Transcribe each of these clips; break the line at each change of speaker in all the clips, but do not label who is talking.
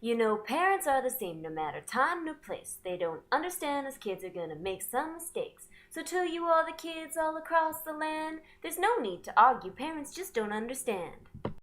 You know, parents are the same no matter time nor place. They don't understand us kids are gonna make some mistakes. So to you all the kids all across the land, there's no need to argue, parents just don't understand.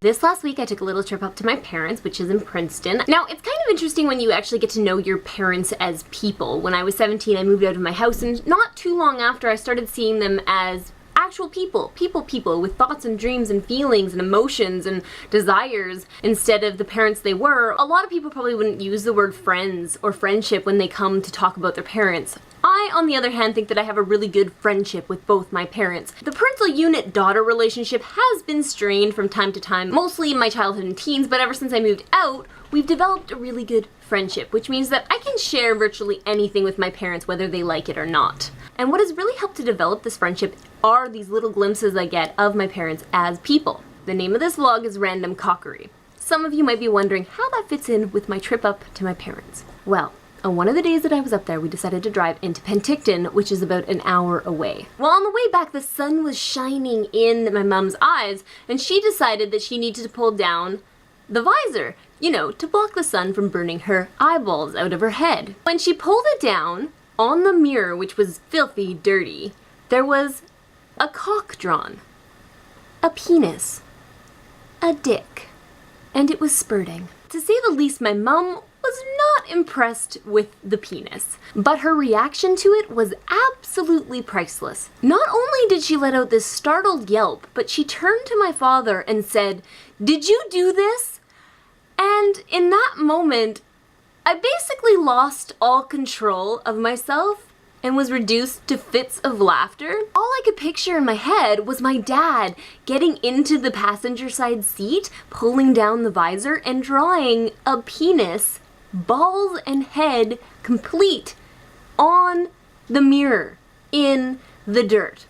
This last week I took a little trip up to my parents', which is in Princeton. Now, it's kind of interesting when you actually get to know your parents as people. When I was 17, I moved out of my house, and not too long after, I started seeing them as actual people with thoughts and dreams and feelings and emotions and desires instead of the parents they were. A lot of people probably wouldn't use the word friends or friendship when they come to talk about their parents. I, on the other hand, think that I have a really good friendship with both my parents. The parental unit-daughter relationship has been strained from time to time, mostly in my childhood and teens, but ever since I moved out, we've developed a really good friendship, which means that I can share virtually anything with my parents, whether they like it or not. And what has really helped to develop this friendship are these little glimpses I get of my parents as people. The name of this vlog is Random Cockery. Some of you might be wondering how that fits in with my trip up to my parents. Well, on one of the days that I was up there, we decided to drive into Penticton, which is about an hour away. Well, on the way back, the sun was shining in my mom's eyes, and she decided that she needed to pull down the visor, you know, to block the sun from burning her eyeballs out of her head. When she pulled it down, on the mirror, which was filthy dirty, there was a cock drawn, a penis, a dick, and it was spurting. To say the least, my mom was not impressed with the penis, but her reaction to it was absolutely priceless. Not only did she let out this startled yelp, but she turned to my father and said, "Did you do this?" And in that moment, I basically lost all control of myself and was reduced to fits of laughter. All I could picture in my head was my dad getting into the passenger side seat, pulling down the visor, and drawing a penis, balls and head complete, on the mirror, in the dirt.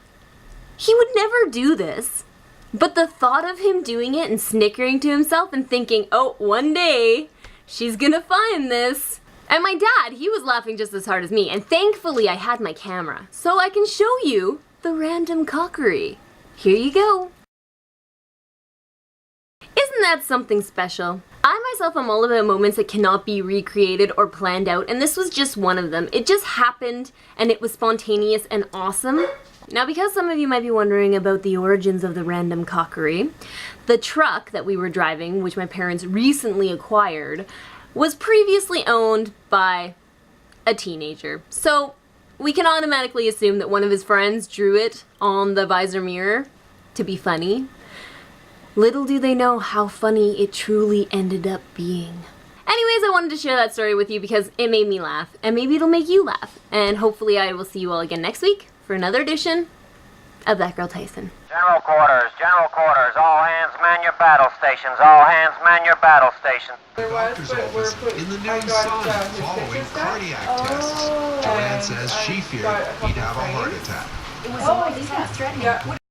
He would never do this, but the thought of him doing it and snickering to himself and thinking, oh, one day, she's gonna find this. And my dad, he was laughing just as hard as me, and thankfully I had my camera, so I can show you the random cockery. Here you go. Isn't that something special? I myself am all about moments that cannot be recreated or planned out, and this was just one of them. It just happened, and it was spontaneous and awesome. Now, because some of you might be wondering about the origins of the random cockery, the truck that we were driving, which my parents recently acquired, was previously owned by a teenager. So we can automatically assume that one of his friends drew it on the visor mirror to be funny. Little do they know how funny it truly ended up being. Anyways, I wanted to share that story with you because it made me laugh, and maybe it'll make you laugh. And hopefully I will see you all again next week for another edition of That Girl Tyson.
General quarters, all hands man your battle stations, all hands man your battle stations.
Doctor's office in the noon sun following cardiac tests. Joanne says she feared he'd have a heart attack.
It was always threatening.